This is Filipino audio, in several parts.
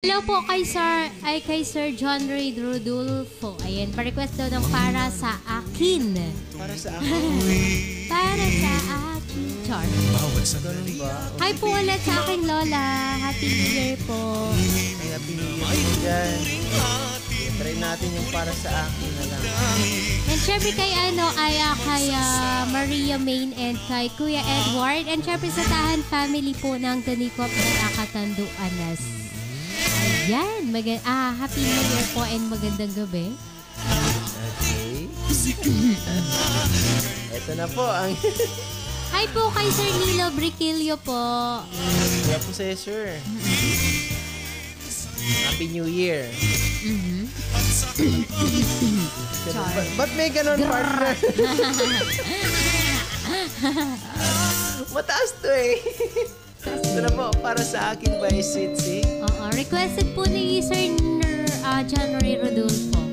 Hello po kay Sir John Ray Rodolfo. Ayan, pa-request daw ng para sa akin. Para sa akin. Para sa akin. Char. Hi po ulit sa aking lola. Happy New Year po. Ay, Happy New Year dyan. Try natin yung para sa akin na lang. And syempre kay Maria Main and kay Kuya Edward. And syempre sa Tahan family po ng Tanikop na Nakatanduanas. Ayan, Happy New Year po and magandang gabi. Okay. Ito na po ang... Hi po kay Sir Nilo Briquillo po. Kaya po sa'yo, sir. Happy New Year. Ba't may ganon, partner? Mataas to eh. Ito na po, para sa akin by Sitsi. Oo, requested po ni Sir John Ray Rodolfo.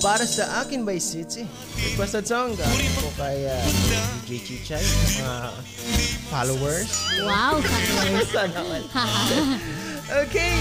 Para sa akin by Sitsi. Requested song galing po kay DJ Chichay, mga followers. Wow, followers. Sana all. Okay.